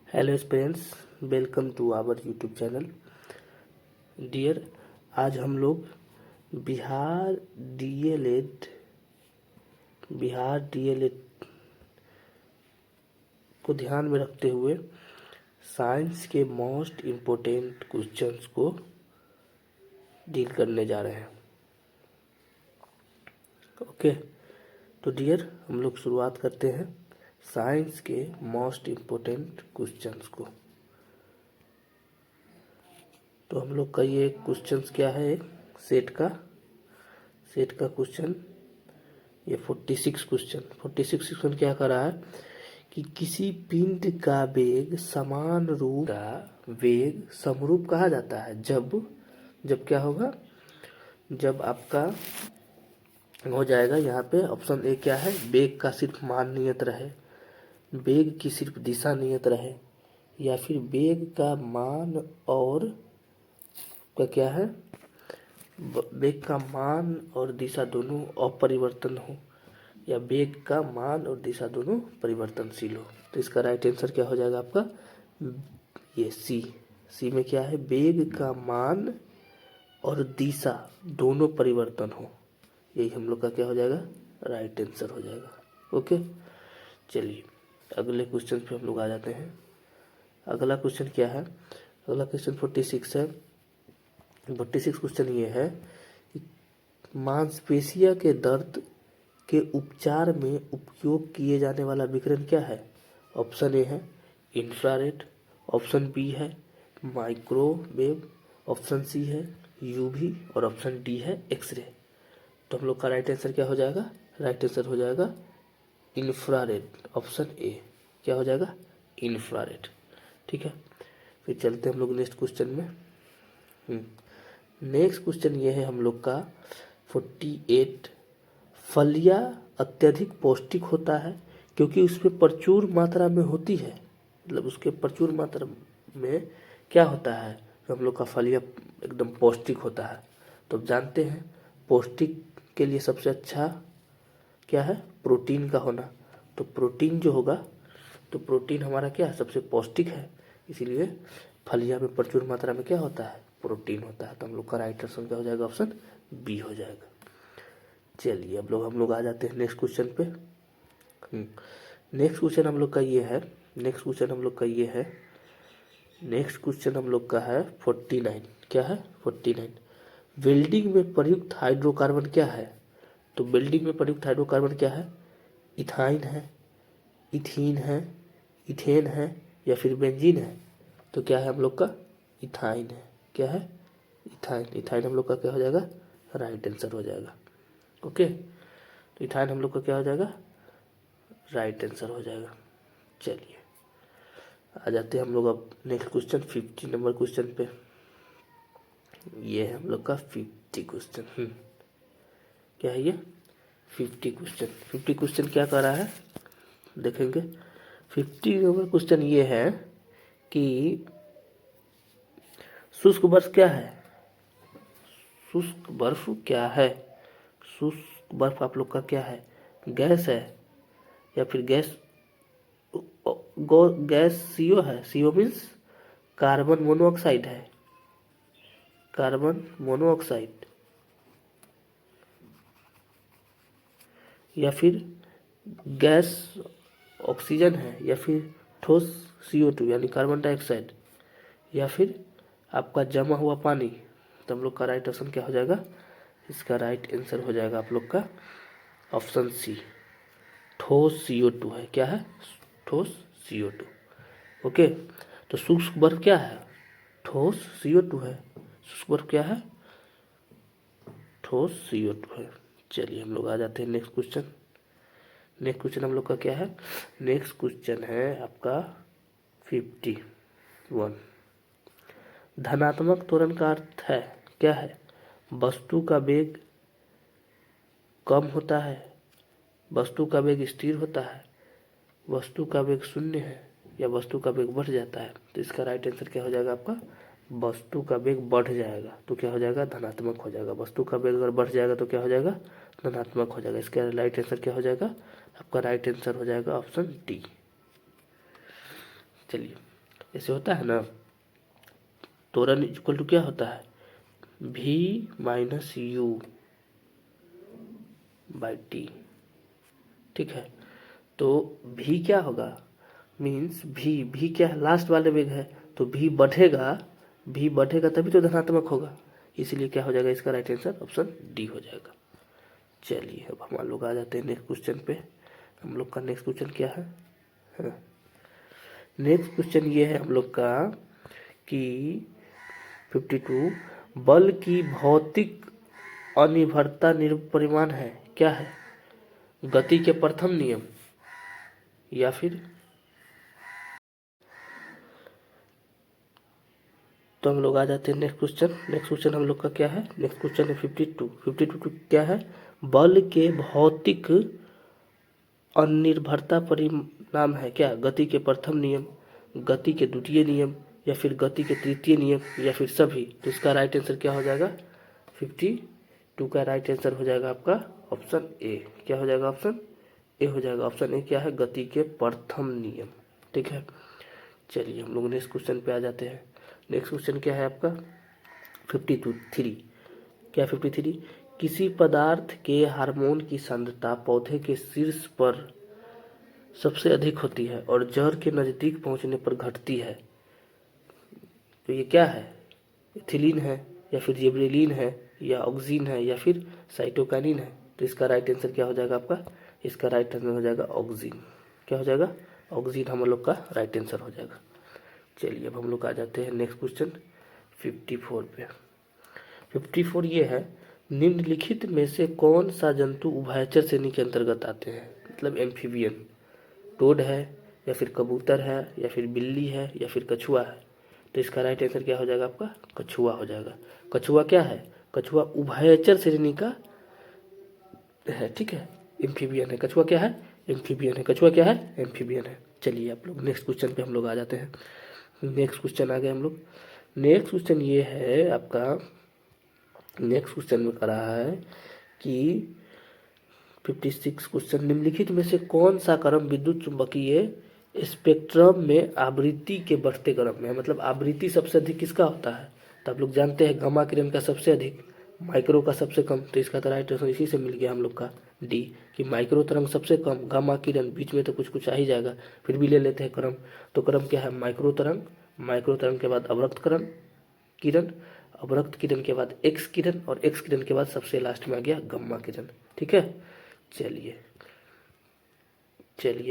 Hello friends, welcome to our YouTube channel. Dear, आज हम लोग बिहार डीएलएड को ध्यान में रखते हुए साइंस के मोस्ट इम्पोर्टेंट क्वेश्चंस को डील करने जा रहे हैं। ओके, तो डियर हम लोग शुरुआत करते हैं साइंस के मोस्ट इम्पोर्टेंट क्वेश्चंस को। तो हम लोग का ये क्वेश्चंस क्या है, एक सेट का क्वेश्चन, ये 46 क्वेश्चन क्या कर रहा है कि किसी पिंड का वेग समान रूप का वेग समरूप कहा जाता है जब क्या होगा, जब आपका हो जाएगा यहाँ पे ऑप्शन ए क्या है, वेग का सिर्फ मान नियत रहे, वेग की सिर्फ दिशा नियत रहे, या फिर वेग का मान और का क्या है, वेग का मान और दिशा दोनों अपरिवर्तन हो, या वेग का मान और दिशा दोनों परिवर्तनशील हो। तो इसका राइट आंसर क्या हो जाएगा आपका, ये सी में क्या है, वेग का मान और दिशा दोनों परिवर्तन हो, यही हम लोग का क्या हो जाएगा, राइट आंसर हो जाएगा। ओके, चलिए अगले क्वेश्चन पे हम लोग आ जाते हैं। अगला क्वेश्चन क्या है, अगला क्वेश्चन 46 है। 46 क्वेश्चन ये है कि मांसपेशियों के दर्द के उपचार में उपयोग किए जाने वाला विकिरण क्या है। ऑप्शन ए है इंफ्रारेड, ऑप्शन बी है माइक्रोवेव, ऑप्शन सी है यूवी और ऑप्शन डी है एक्सरे। तो हम लोग का राइट आंसर क्या हो जाएगा, राइट आंसर हो जाएगा इंफ्रारेड, ऑप्शन ए क्या हो जाएगा, इंफ्रारेड। ठीक है, फिर चलते हैं हम लोग नेक्स्ट क्वेश्चन में। नेक्स्ट क्वेश्चन ये है हम लोग का 48। फलियां अत्यधिक पौष्टिक होता है क्योंकि उसमें प्रचुर मात्रा में होती है, मतलब उसके प्रचुर मात्रा में क्या होता है, तो हम लोग का फलियां एकदम पौष्टिक होता है। तो अब जानते हैं पौष्टिक के लिए सबसे अच्छा क्या है, प्रोटीन का होना। तो प्रोटीन जो होगा, तो प्रोटीन हमारा क्या है, सबसे पौष्टिक है, इसीलिए फलियां में प्रचुर मात्रा में क्या होता है, प्रोटीन होता है। तो हम लोग का राइट आंसर क्या हो जाएगा, ऑप्शन बी हो जाएगा। चलिए अब हम लोग आ जाते हैं नेक्स्ट क्वेश्चन पे। नेक्स्ट क्वेश्चन हम लोग का ये है, नेक्स्ट क्वेश्चन हम लोग का है 49। क्या है 49, वेल्डिंग में प्रयुक्त हाइड्रोकार्बन क्या है। तो वेल्डिंग में प्रयुक्त हाइड्रोकार्बन क्या है, इथाइन है, इथीन है, इथेन है, या फिर बेंजीन है। तो क्या है हम लोग का, इथाइन है। क्या है, इथाइन हम लोग का क्या हो जाएगा, राइट आंसर हो जाएगा। ओके, तो इथाइन हम लोग का क्या हो जाएगा, राइट आंसर हो जाएगा। चलिए आ जाते हैं हम लोग अब नेक्स्ट क्वेश्चन 50 नंबर क्वेश्चन पे। ये है हम लोग का 50 क्वेश्चन। क्या है ये 50 क्वेश्चन क्या कर रहा है, देखेंगे। 50 नंबर क्वेश्चन ये है कि शुष्क बर्फ क्या है, शुष्क बर्फ क्या है, शुष्क बर्फ आप लोग का क्या है, गैस है, या फिर गैस सीओ है, सीओ मीन्स कार्बन मोनोऑक्साइड है, कार्बन मोनोऑक्साइड, या फिर गैस ऑक्सीजन है, या फिर ठोस CO2 यानी कार्बन डाइऑक्साइड, या फिर आपका जमा हुआ पानी। तो हम लोग का राइट ऑप्शन क्या हो जाएगा, इसका राइट आंसर हो जाएगा आप लोग का ऑप्शन सी, ठोस CO2 है। क्या है, ठोस CO2। ओके, तो शुष्क बर्फ क्या है, ठोस CO2 है। शुष्क बर्फ क्या है, ठोस CO2 है। चलिए हम लोग आ जाते हैं नेक्स्ट क्वेश्चन। नेक्स्ट क्वेश्चन हम लोग का क्या है, नेक्स्ट क्वेश्चन है आपका 51। धनात्मक त्वरण का अर्थ है क्या है, वस्तु का वेग कम होता है, वस्तु का वेग स्थिर होता है, वस्तु का वेग शून्य है, या वस्तु का वेग बढ़ जाता है। तो इसका राइट आंसर क्या हो जाएगा आपका, वस्तु का वेग बढ़ जाएगा तो क्या हो जाएगा, धनात्मक हो जाएगा। वस्तु का वेग अगर बढ़ जाएगा तो क्या हो जाएगा, धनात्मक हो जाएगा। इसका राइट आंसर क्या हो जाएगा, आपका राइट आंसर हो जाएगा ऑप्शन डी। चलिए ऐसे होता है ना, तो रन इक्वल टू क्या होता है, V minus you by T. ठीक है, तो V क्या होगा, मीन्स V क्या है, लास्ट वाले वेग है, तो V बढ़ेगा तभी तो धनात्मक होगा, इसलिए क्या हो जाएगा, इसका राइट आंसर ऑप्शन डी हो जाएगा। चलिए अब हम लोग आ जाते हैं नेक्स्ट क्वेश्चन पे। हम लोग का नेक्स्ट क्वेश्चन क्या है, नेक्स्ट क्वेश्चन ये है हम लोग का कि 52 बल की भौतिक अनिर्भरता परिमाण है, क्या है, गति के प्रथम नियम या फिर, तो हम लोग आ जाते हैं नेक्स्ट क्वेश्चन। नेक्स्ट क्वेश्चन हम लोग का क्या है, नेक्स्ट क्वेश्चन है 52 क्या है, बल के भौतिक अनिर्भरता परिणाम है क्या, गति के प्रथम नियम, गति के द्वितीय नियम या फिर गति के तृतीय नियम या फिर सभी। तो इसका राइट आंसर क्या हो जाएगा, 52 का राइट आंसर हो जाएगा आपका ऑप्शन ए। क्या हो जाएगा, ऑप्शन ए हो जाएगा। ऑप्शन ए क्या है, गति के प्रथम नियम। ठीक है, चलिए हम लोग नेक्स्ट क्वेश्चन पे आ जाते हैं। नेक्स्ट क्वेश्चन क्या है आपका 53 क्या, 53 किसी पदार्थ के हार्मोन की सांद्रता पौधे के शीर्ष पर सबसे अधिक होती है और जड़ के नज़दीक पहुंचने पर घटती है, तो ये क्या है, इथिलीन है या फिर जिबरेलिन है या ऑक्सीन है या फिर साइटोकाइनिन है। तो इसका राइट आंसर क्या हो जाएगा आपका, इसका राइट आंसर हो जाएगा ऑक्सीन। क्या हो जाएगा, ऑक्सीन हम लोग का राइट आंसर हो जाएगा। चलिए अब हम लोग आ जाते हैं नेक्स्ट क्वेश्चन 54 पे। 54 ये है, निम्नलिखित में से कौन सा जंतु उभयचर श्रेणी के अंतर्गत आते हैं, मतलब एम्फीबियन, टोड है या फिर कबूतर है या फिर बिल्ली है या फिर कछुआ है। तो इसका राइट आंसर क्या हो जाएगा आपका, कछुआ हो जाएगा। कछुआ क्या है, कछुआ उभयचर श्रेणी का है। ठीक है, एम्फीबियन है, कछुआ क्या है, एम्फीबियन है, कछुआ क्या है, एम्फीबियन है। चलिए आप लोग नेक्स्ट क्वेश्चन पे हम लोग आ जाते हैं। नेक्स्ट क्वेश्चन आ गए हम लोग। नेक्स्ट क्वेश्चन ये है आपका, नेक्स्ट क्वेश्चन में करा है कि 56 क्वेश्चन, निम्नलिखित में से कौन सा क्रम विद्युत चुंबकीय स्पेक्ट्रम में आवृत्ति के बढ़ते क्रम में है, मतलब आवृत्ति सबसे अधिक किसका होता है। तो आप लोग जानते हैं गामा किरण का सबसे अधिक, माइक्रो का सबसे कम। तो इसका तो राइट आंसर इसी से मिल गया हम लोग का डी, कि माइक्रो तरंग सबसे कम, गामा किरण बीच में तो कुछ कुछ आ ही जाएगा, फिर भी ले लेते हैं क्रम। तो क्रम क्या है, माइक्रो तरंग, माइक्रो तरंग के बाद अवरक्त किरण, अवरक्त किरण के बाद एक्स किरण और एक्स किरण के बाद सबसे लास्ट में आ गया गामा किरण। ठीक है, चलिए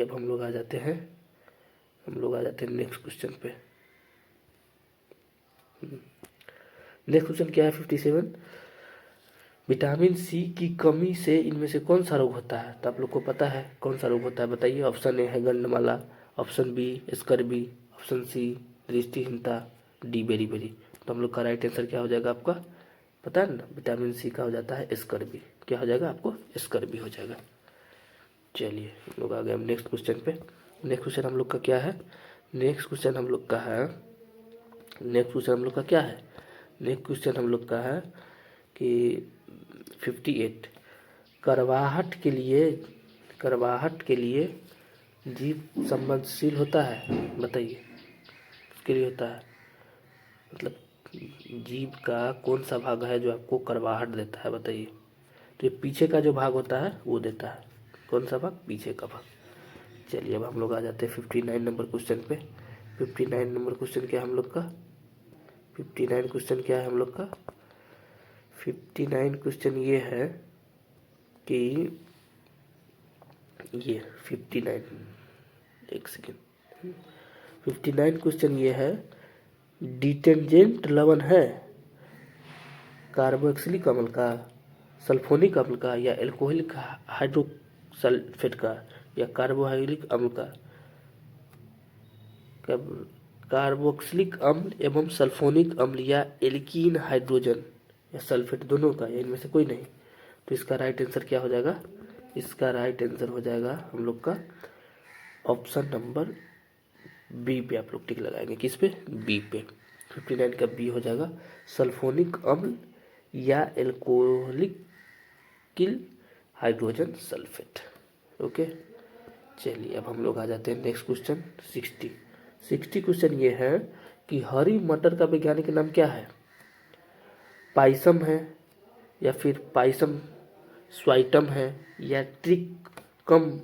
अब हम लोग आ जाते हैं, नेक्स्ट क्वेश्चन पे। नेक्स्ट क्वेश्चन क्या है 57, विटामिन सी की कमी से इनमें से कौन सा रोग होता है। तो आप लोग को पता है कौन सा रोग होता है, बताइए। ऑप्शन ए है गंडमाला, option B scurvy, option C दृष्टिहीनता, डी बेरी। तो हम लोग का राइट आंसर क्या हो जाएगा आपका, पता है ना, विटामिन सी का हो जाता है स्कर्वी। क्या हो जाएगा आपको, स्कर्वी हो जाएगा। चलिए हम लोग आ गए हम नेक्स्ट क्वेश्चन पे। नेक्स्ट क्वेश्चन हम लोग का क्या है, नेक्स्ट क्वेश्चन हम लोग का क्या है, नेक्स्ट क्वेश्चन हम लोग का है कि 58 करवाहट के लिए जीव संवेदनशील होता है, बताइए उसके लिए होता है, मतलब जीव का कौन सा भाग है जो आपको करवाहट देता है, बताइए। तो ये पीछे का जो भाग होता है वो देता है, कौन सा भाग, पीछे का भाग। चलिए अब हम लोग आ जाते हैं 59 नंबर क्वेश्चन पे। 59 नंबर क्वेश्चन क्या है हम लोग का, 59 क्वेश्चन क्या है हम लोग का, 59 क्वेश्चन ये है कि ये 59, एक सेकेंड, 59 क्वेश्चन ये है, डिटर्जेंट लवण है कार्बोक्सिलिक अम्ल का, सल्फोनिक अम्ल का या एल्कोहलिक हाइड्रोसल्फेट का या कार्बोहाइड्रिक अम्ल का, कार्बोक्सिलिक अम्ल एवं सल्फोनिक अम्ल या एल्कीन हाइड्रोजन या सल्फेट दोनों का, या इनमें से कोई नहीं। तो इसका राइट आंसर क्या हो जाएगा, इसका राइट आंसर हो जाएगा हम लोग का ऑप्शन नंबर बी पे। आप लोग टिक लगाएंगे, किस पे, बी पे। 59 का बी हो जाएगा, सल्फोनिक अम्ल या एल्कोहलिक हाइड्रोजन सल्फेट। ओके, चलिए अब हम लोग आ जाते हैं नेक्स्ट क्वेश्चन 60। 60 क्वेश्चन ये है कि हरी मटर का वैज्ञानिक नाम क्या है? पाइसम है, या फिर पाइसम स्वाइटम है, या ट्रिकम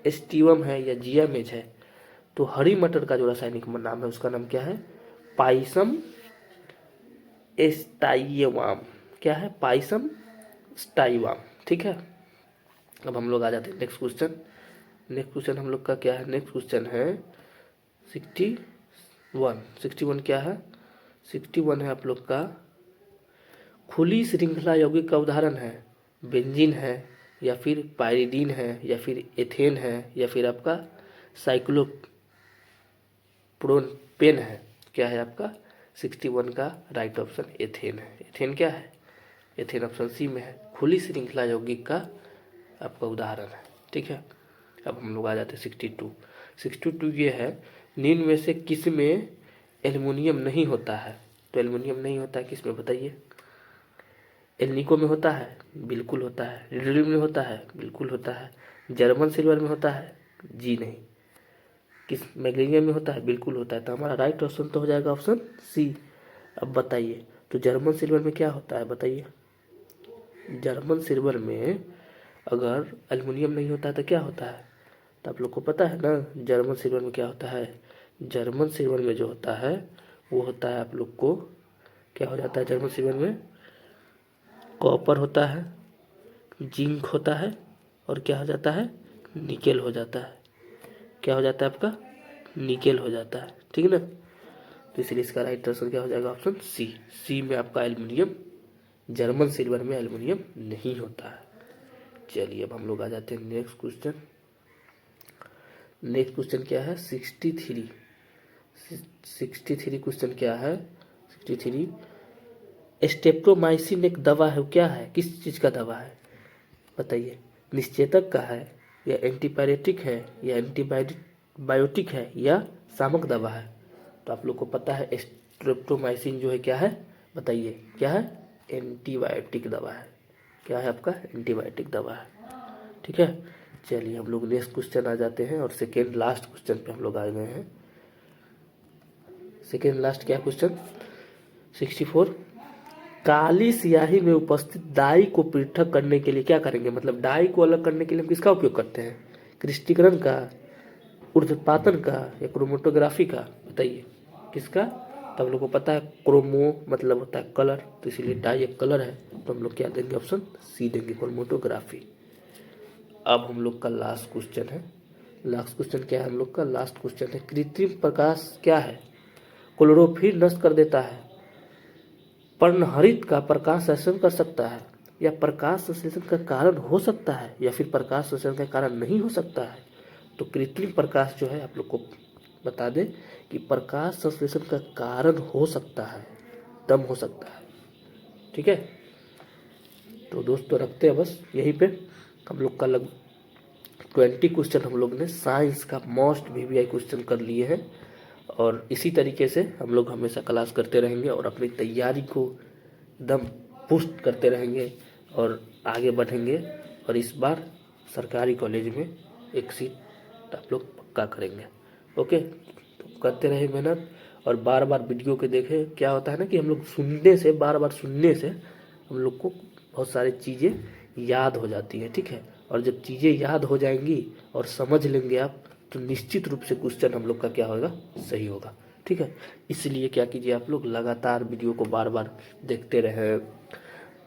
एस्टिवम है, या जियामेज है। तो हरी मटर का जो रासायनिक नाम है उसका नाम क्या है? पाइसम एस्टाइवाम। क्या है? पाइसम स्टाइवाम। ठीक है, अब हम लोग आ जाते हैं नेक्स्ट क्वेश्चन। नेक्स्ट क्वेश्चन हम लोग का क्या है? नेक्स्ट क्वेश्चन है 61। 61 क्या है? 61 है आप लोग का खुली श्रृंखला यौगिक का उदाहरण है बेंजीन है, या फिर पाइरिडीन है, या फिर एथेन है, या फिर आपका साइक्लोप्रोपेन है। क्या है आपका 61 का राइट ऑप्शन एथेन है। एथेन क्या है? एथेन ऑप्शन सी में है, खुली श्रृंखला यौगिक का आपका उदाहरण है। ठीक है, अब हम लोग आ जाते हैं 62। 62 ये है निम्न में से किस में एल्युमिनियम नहीं होता है? तो एल्युमिनियम नहीं होता है किस में बताइए? एल्निको में होता है, बिल्कुल होता है। रिडलिum में होता है, बिल्कुल होता है। जर्मन सिल्वर में होता है, जी नहीं। किस मैग्नीशियम में होता है? बिल्कुल होता है। तो हमारा राइट ऑप्शन तो हो जाएगा ऑप्शन सी। अब बताइए तो जर्मन सिल्वर में क्या होता है बताइए? जर्मन सिल्वर में अगर एल्युमिनियम नहीं होता है तो क्या होता है? तो आप लोग को पता है ना जर्मन सिल्वर में क्या होता है? जर्मन सिल्वर में जो होता है वो होता है आप लोग को क्या हो जाता है? जर्मन सिल्वर में कॉपर होता है, जिंक होता है, और क्या हो जाता है? निकेल हो जाता है। क्या हो जाता है आपका? निकेल हो जाता है। ठीक है ना, तो इसलिए इसका राइट आंसर क्या हो जाएगा? Option C. सी में आपका एल्युमिनियम, जर्मन सिल्वर में एल्युमिनियम नहीं होता है। चलिए अब हम लोग आ जाते हैं नेक्स्ट क्वेश्चन। नेक्स्ट क्वेश्चन क्या है? 63। 63 क्वेश्चन क्या है? 63 स्टेप्टोमाइसिन एक दवा है, क्या है? किस चीज़ का दवा है बताइए? निश्चेतक का है, या एंटीपायरेटिक है, या एंटीबायोटिक है, या शामक दवा है? तो आप लोग को पता है स्ट्रेप्टोमाइसिन जो है क्या है बताइए? क्या है? एंटीबायोटिक दवा है। क्या है आपका? एंटीबायोटिक दवा है। ठीक है, चलिए हम लोग नेक्स्ट क्वेश्चन आ जाते हैं, और सेकेंड लास्ट क्वेश्चन पे हम लोग आ गए हैं। सेकेंड लास्ट क्या क्वेश्चन? 64 काली स्याही में उपस्थित डाई को पृथक करने के लिए क्या करेंगे? मतलब डाई को अलग करने के लिए हम किसका उपयोग करते हैं? क्रिस्टीकरण का, ऊर्ध्वपातन का, या क्रोमेटोग्राफी का? बताइए किसका? तो हम लोग को पता है क्रोमो मतलब होता है कलर, तो इसीलिए डाई एक कलर है, तो हम लोग क्या देंगे? ऑप्शन सी देंगे, क्रोमेटोग्राफी। अब हम लोग का लास्ट क्वेश्चन है। लास्ट क्वेश्चन क्या है हम लोग का? लास्ट क्वेश्चन है कृत्रिम प्रकाश क्या है? क्लोरोफिल नष्ट कर देता है, पर्णहरित का प्रकाश संश्लेषण कर सकता है, या प्रकाश संश्लेषण का कारण हो सकता है, या फिर प्रकाश संश्लेषण का कारण नहीं हो सकता है। तो कृत्रिम प्रकाश जो है आप लोग को बता दें कि प्रकाश संश्लेषण का कारण हो सकता है, दम हो सकता है। ठीक है, तो दोस्तों रखते हैं बस यहीं पे। हम लोग का लगभग 20 क्वेश्चन हम लोग ने साइंस का मोस्ट VVI क्वेश्चन कर लिए हैं, और इसी तरीके से हम लोग हमेशा क्लास करते रहेंगे और अपनी तैयारी को एकदम पुष्ट करते रहेंगे और आगे बढ़ेंगे, और इस बार सरकारी कॉलेज में एक सीट आप लोग पक्का करेंगे। ओके, तो करते रहे मेहनत, और बार बार वीडियो के देखें। क्या होता है ना कि हम लोग सुनने से, बार बार सुनने से हम लोग को बहुत सारी चीज़ें याद हो जाती हैं। ठीक है, और जब चीज़ें याद हो जाएंगी और समझ लेंगे आप, तो निश्चित रूप से क्वेश्चन हम लोग का क्या होगा? सही होगा। ठीक है, इसलिए क्या कीजिए आप लोग लगातार वीडियो को बार बार देखते रहें,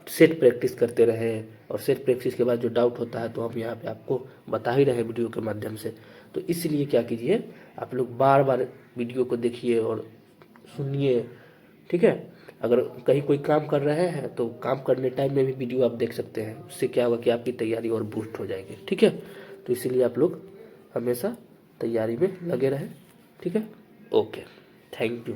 सेट प्रैक्टिस करते रहें, और सेट प्रैक्टिस के बाद जो डाउट होता है तो हम यहाँ पे आपको बता ही रहे हैं वीडियो के माध्यम से। तो इसलिए क्या कीजिए आप लोग बार बार वीडियो को देखिए और सुनिए। ठीक है, अगर कहीं कोई काम कर रहे हैं तो काम करने टाइम में भी वीडियो आप देख सकते हैं, उससे क्या होगा कि आपकी तैयारी और बूस्ट हो जाएगी। ठीक है, तो इसीलिए आप लोग हमेशा तैयारी में लगे रहें। ठीक है, ओके, थैंक यू।